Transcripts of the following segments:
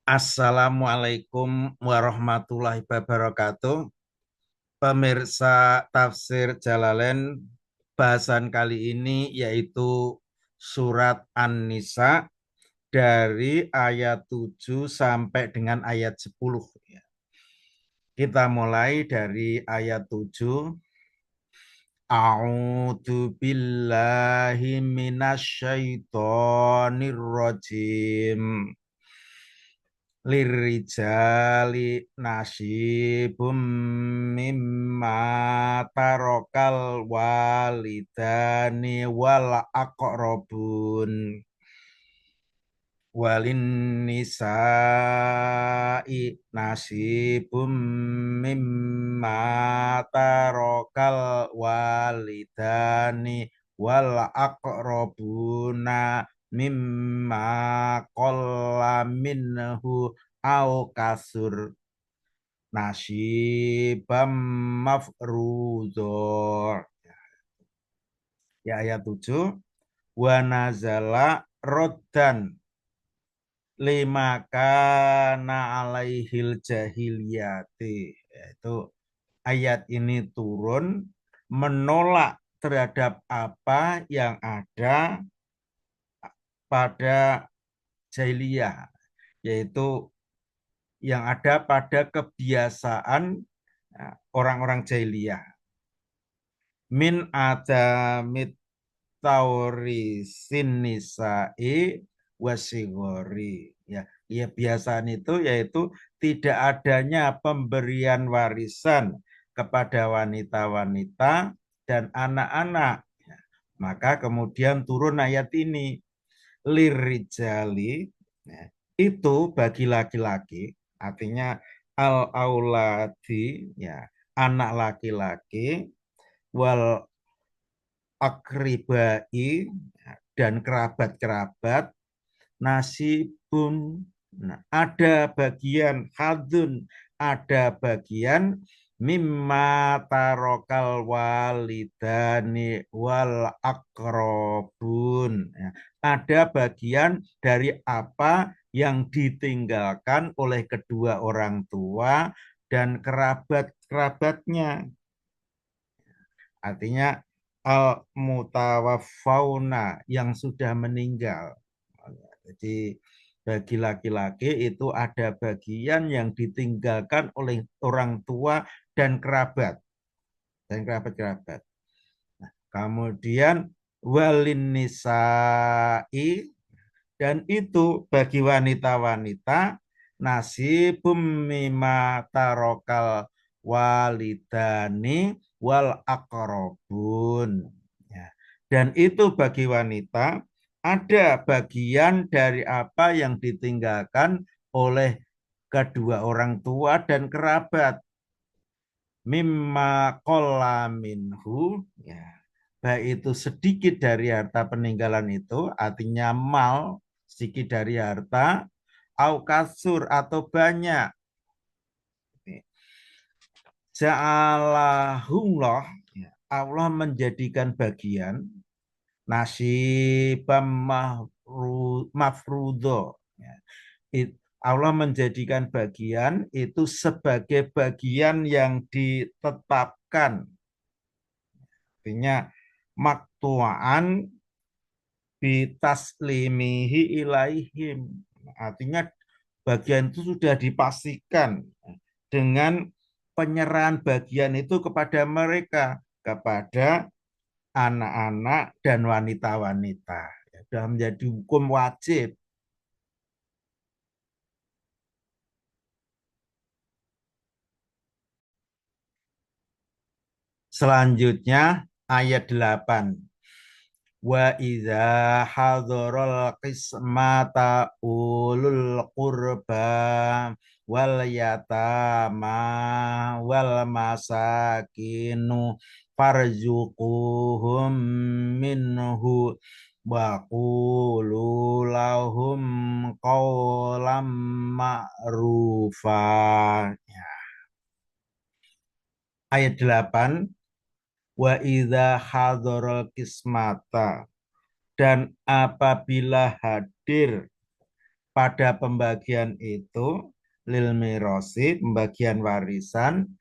Assalamualaikum warahmatullahi wabarakatuh. Pemirsa Tafsir Jalalain, bahasan kali ini yaitu surat An-Nisa dari ayat 7 sampai dengan ayat 10. Kita mulai dari ayat 7. A'udzu billahi minasyaitonir rajim. Lirijali nasibum mimma tarokal walidani wal aqrabun walin nisa'i nasibum mimma tarokal walidani wal aqrabuna mimma qalla minhu au kasur nasibam mafruzo. Ya, ayat 7. Wa nazala roddan lima kana alaihil jahiliyati. Yaitu ayat ini turun menolak terhadap apa yang ada pada jahiliyah, yaitu yang ada pada kebiasaan orang-orang jahiliyah. Min adamit tauri sinisai wasigori. Ya, biasaan itu yaitu tidak adanya pemberian warisan kepada wanita-wanita dan anak-anak. Maka kemudian turun ayat ini, lirijali, itu bagi laki-laki, artinya al-auladi, ya, anak laki-laki, wal akribai, dan kerabat-kerabat, nasibun, ada bagian, hadun, ada bagian, mimma tarokal walidani wal akrobun, ada bagian dari apa yang ditinggalkan oleh kedua orang tua dan kerabat-kerabatnya. Artinya al-mutawaffauna, yang sudah meninggal. Jadi bagi laki-laki itu ada bagian yang ditinggalkan oleh orang tua dan kerabat dan kerabat-kerabat. Kemudian walin nisa'i, dan itu bagi wanita-wanita, nasibum mimma tarokal walidani wal aqrabun. Ya. Dan itu bagi wanita ada bagian dari apa yang ditinggalkan oleh kedua orang tua dan kerabat. Mimma qalla minhu, ya. Baik itu sedikit dari harta peninggalan itu, artinya mal, sedikit dari harta, au kasur, atau banyak. Ja'alahullah, ya, Allah menjadikan bagian nasibam mafrudo, ya. Allah menjadikan bagian itu sebagai bagian yang ditetapkan. Artinya maktuaan bitaslimihi ilaihim. Artinya bagian itu sudah dipastikan dengan penyerahan bagian itu kepada mereka, kepada anak-anak dan wanita-wanita. Sudah menjadi hukum wajib. Selanjutnya ayat 8. Wa idza hadzaral qismata ulul qurba wal yatama wal masakinu farzuquhum minhu wa qulu lahum qawlam ma'rufa. Ayat 8. Wa idza hadzaral qismata, Dan apabila hadir pada pembagian itu, lil mirosi, pembagian warisan,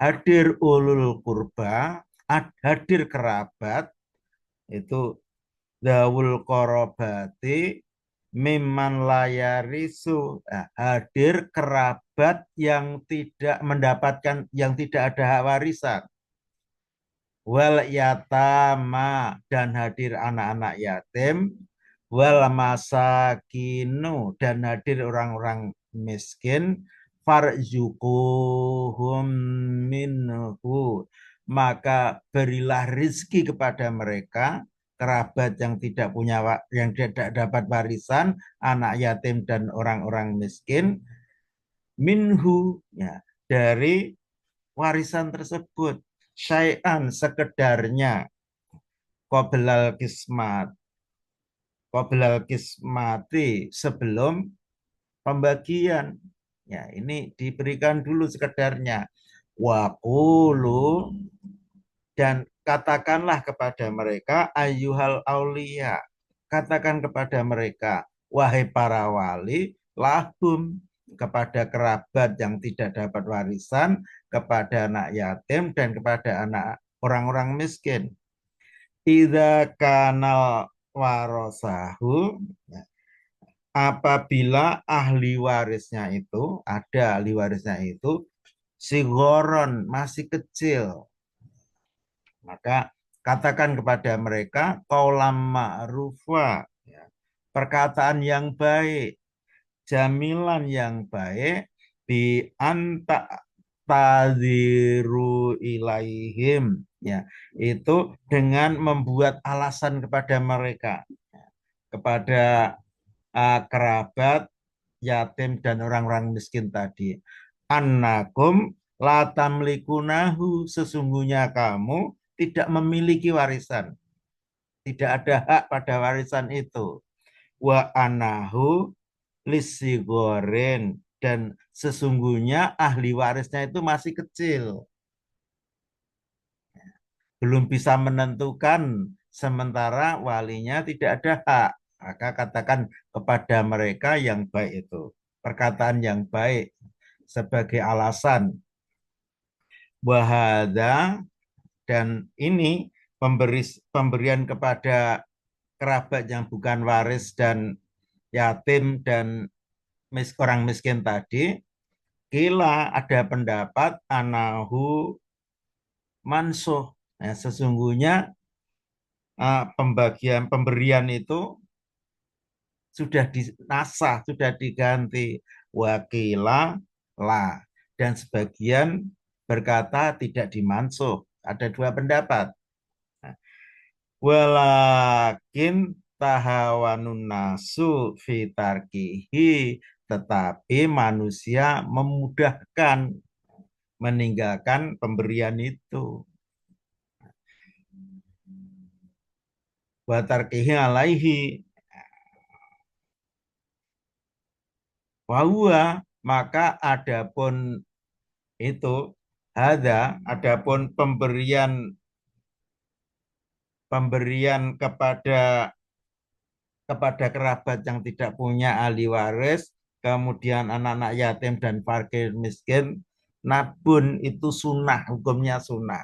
hadir ulul kurba, hadir kerabat, itu dawul korobati, miman layarisu, hadir kerabat yang tidak mendapatkan, yang tidak ada hak warisan, wal yatama, dan hadir anak-anak yatim, wal masakinu, dan hadir orang-orang miskin, farzukuhum minhu, maka berilah rizki kepada mereka, kerabat yang tidak punya, yang tidak dapat warisan, anak yatim dan orang-orang miskin, minhu, ya, dari warisan tersebut, syai'an, sekedarnya, qoblal kismat, qoblal kismati, sebelum pembagian. Ya, ini diberikan dulu sekedarnya. Waqulu, dan katakanlah kepada mereka, ayyuhal aulia, katakan kepada mereka, wahai para wali, lahum, kepada kerabat yang tidak dapat warisan, kepada anak yatim, dan kepada anak orang-orang miskin. Idza kanal warosahu, apabila ahli warisnya itu, ada ahli warisnya itu, sigoron, masih kecil, maka katakan kepada mereka qaulam ma'rufa, ya, perkataan yang baik, jamilan yang baik, bi anta tadiru ilaihim, ya, itu dengan membuat alasan kepada mereka, kepada kerabat yatim dan orang-orang miskin tadi, annakum la tamlikunahu, sesungguhnya kamu tidak memiliki warisan, tidak ada hak pada warisan itu, wa anahu lisigoren, dan sesungguhnya ahli warisnya itu masih kecil, belum bisa menentukan, sementara walinya tidak ada hak, maka katakan kepada mereka yang baik itu, perkataan yang baik sebagai alasan, wahada, dan ini pemberian kepada kerabat yang bukan waris dan yatim dan orang miskin tadi, kila, ada pendapat anahu mansuh, sesungguhnya pemberian itu sudah dinasah, sudah diganti, wakila lah, dan sebagian berkata tidak dimansuh, ada dua pendapat. Walakin tahawanun nasu fitarkihi, tetapi manusia memudahkan meninggalkan pemberian itu. Watarkihi alaihi, wahua, maka adapun itu, adapun pemberian kepada kerabat yang tidak punya ahli waris, kemudian anak-anak yatim dan fakir miskin, nabun, itu sunnah, hukumnya sunnah.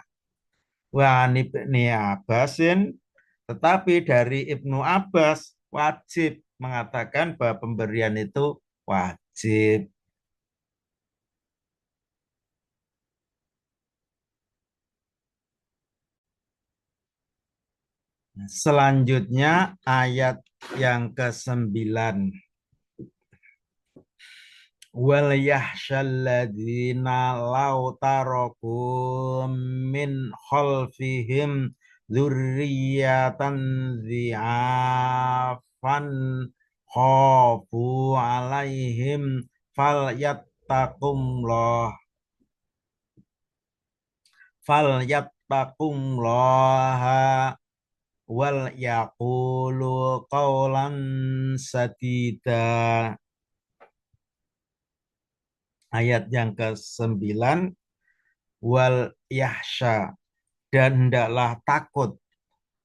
Wa Ibni Abbasin, tetapi dari Ibnu Abbas wajib, mengatakan bahwa pemberian itu wajib. Selanjutnya ayat yang ke-9. Wal yahsyalladzina law tarakum min khalfihim dzurriyyatan dhi'afan khafu alaihim falyattaqumullah falyattaqullaha wal yaqulu qawlan sadida. Ayat yang ke-9, wal yahsya, dan hendaklah takut,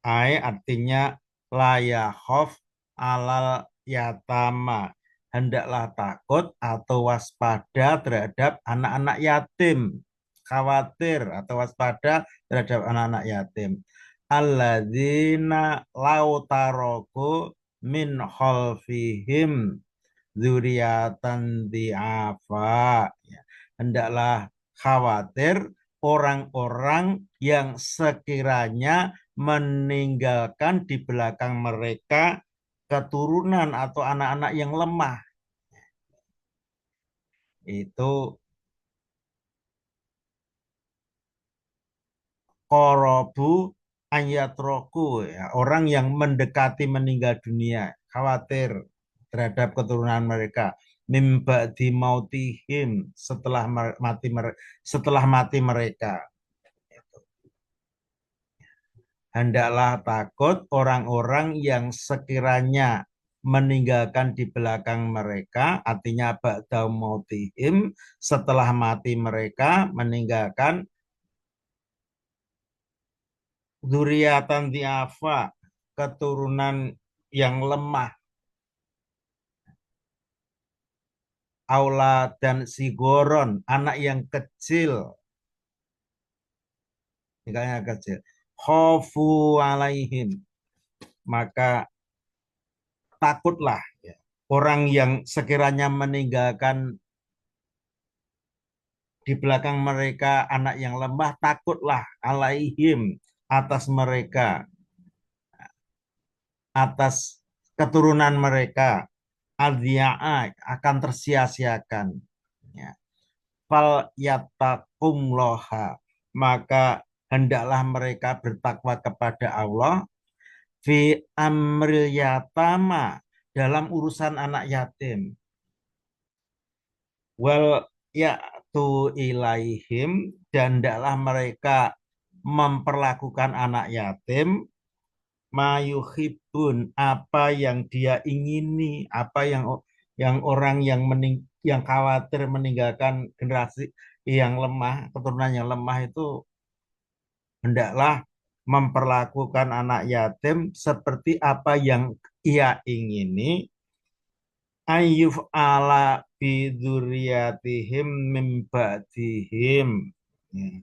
artinya layakhof alal yatama, hendaklah takut atau waspada terhadap anak-anak yatim, khawatir atau waspada terhadap anak-anak yatim. Alladzina lautaroku min khalfihim dzurriatan di'afa. Ya. Hendaklah khawatir orang-orang yang sekiranya meninggalkan di belakang mereka keturunan atau anak-anak yang lemah. Itu korobu ayatroku, ya, orang yang mendekati meninggal dunia, khawatir terhadap keturunan mereka. Mimba di mautihim, setelah mati mereka. Hendaklah takut orang-orang yang sekiranya meninggalkan di belakang mereka, artinya ba'da mautihim, setelah mati mereka meninggalkan dzurriatan di'afa, keturunan yang lemah, aula dan sigoron, anak yang kecil, tinggalnya kecil. Khofu alaihim, maka takutlah, ya, orang yang sekiranya meninggalkan di belakang mereka anak yang lemah, takutlah alaihim, atas mereka, atas keturunan mereka, adhiya'a, akan tersia-siakan. Ya. Fal yattaqumloha, maka hendaklah mereka bertakwa kepada Allah fi amril yatama, dalam urusan anak yatim. Wal ya'tu ilaihim, dan hendaklah mereka memperlakukan anak yatim mayuhibun, apa yang dia ingini, apa yang orang yang khawatir meninggalkan generasi yang lemah, keturunan yang lemah itu hendaklah memperlakukan anak yatim seperti apa yang ia ingini, ayyuf ala biduriyatihim mimbadihim. Ya.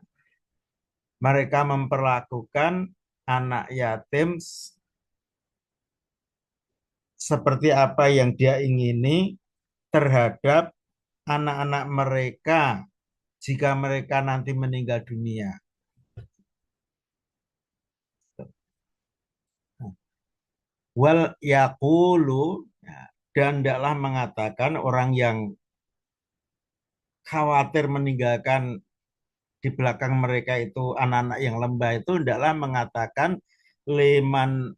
Mereka memperlakukan anak yatim seperti apa yang dia ingini terhadap anak-anak mereka jika mereka nanti meninggal dunia. Wal yaqulu, ya, dan tidaklah mengatakan orang yang khawatir meninggalkan di belakang mereka itu anak-anak yang lembah, itu tidaklah mengatakan liman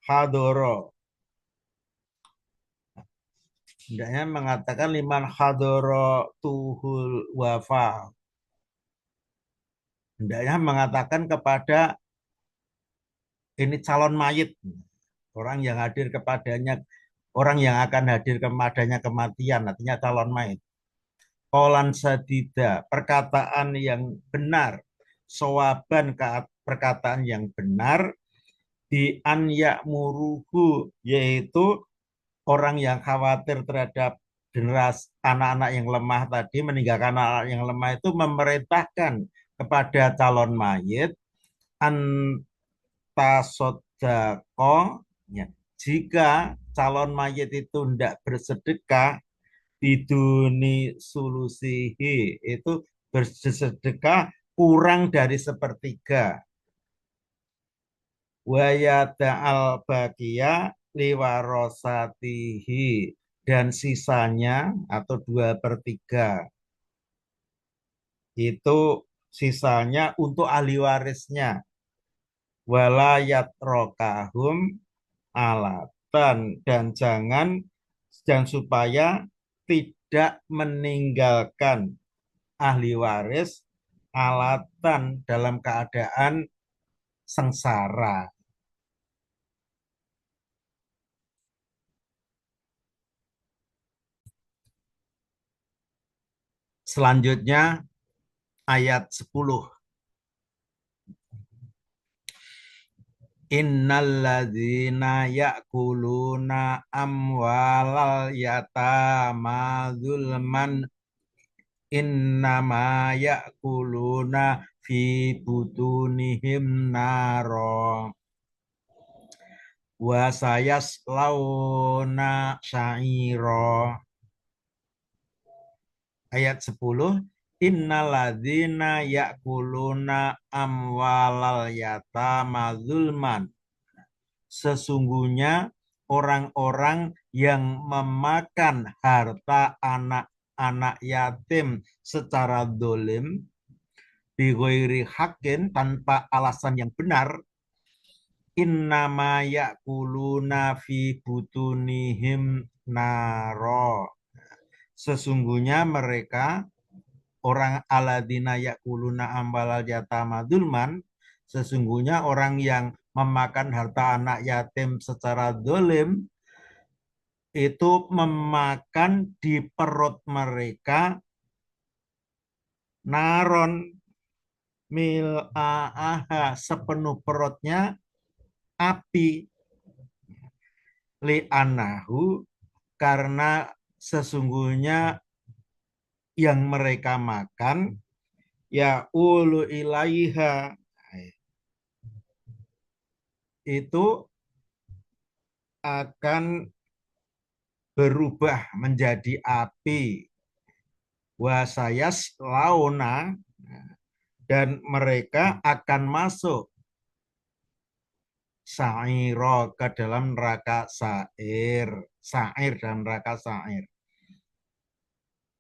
hadoro, hendaknya mengatakan liman hadoro tuhul wafa, hendaknya mengatakan kepada ini calon mayit, orang yang hadir kepadanya, orang yang akan hadir kepadanya kematian, artinya calon mayit. Qolan sadida, perkataan yang benar, sawaban, perkataan yang benar, di an ya'muruhu, yaitu orang yang khawatir terhadap generasi anak-anak yang lemah tadi, meninggalkan anak yang lemah, itu memerintahkan kepada calon mayit antasodako, ya, jika calon mayit itu tidak bersedekah, biduni sulusihi, itu bersedekah kurang dari sepertiga, wayata al bakia liwarosatihi, dan sisanya atau 2/3 itu sisanya untuk ahli warisnya, walayat rokahum alatan, dan dan supaya tidak meninggalkan ahli waris alatan dalam keadaan sengsara. Selanjutnya ayat 10. Innalladzina ya'kuluna amwalal yatama zulman innama ya'kuluna fi butunihim naro wa sayaslawna sa'iro. Ayat 10, innalladzina ya'kuluna amwalal yatama zulman. Sesungguhnya orang-orang yang memakan harta anak-anak yatim secara dolim, bighairi haqqin, tanpa alasan yang benar, innama ya'kuluna fi butunihim naro. Sesungguhnya mereka orang aladina yakuluna ambalal yatama dulman, sesungguhnya orang yang memakan harta anak yatim secara dolim itu memakan di perut mereka naron mil'aaha, sepenuh perutnya api, li'anahu, karena sesungguhnya yang mereka makan ya ulu ilaiha, itu akan berubah menjadi api, wasayas launa, dan mereka akan masuk sa'iro, ke dalam neraka sa'ir, sa'ir dan neraka sa'ir.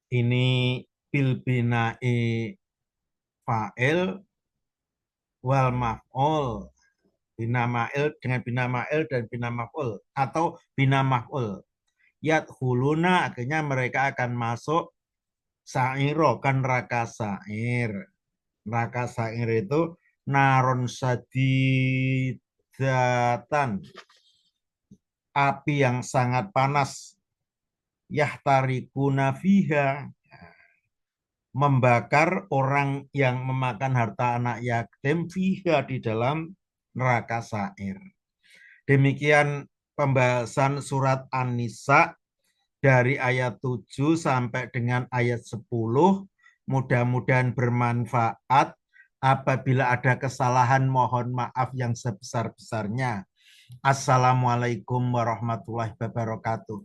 Ini bil binai fa'il wal maf'ul, bina ma'il dengan bina ma'il dan bina maf'ul, atau bina maf'ul. Yadkhuluna, akhirnya mereka akan masuk sa'iro, kan neraka sa'ir. Neraka sa'ir itu naron sadidatan, api yang sangat panas, yahtarikuna fiha, membakar orang yang memakan harta anak yatim fiha, di dalam neraka sa'ir. Demikian pembahasan surat An-Nisa dari ayat 7 sampai dengan ayat 10. Mudah-mudahan bermanfaat. Apabila ada kesalahan, mohon maaf yang sebesar-besarnya. Assalamualaikum warahmatullahi wabarakatuh.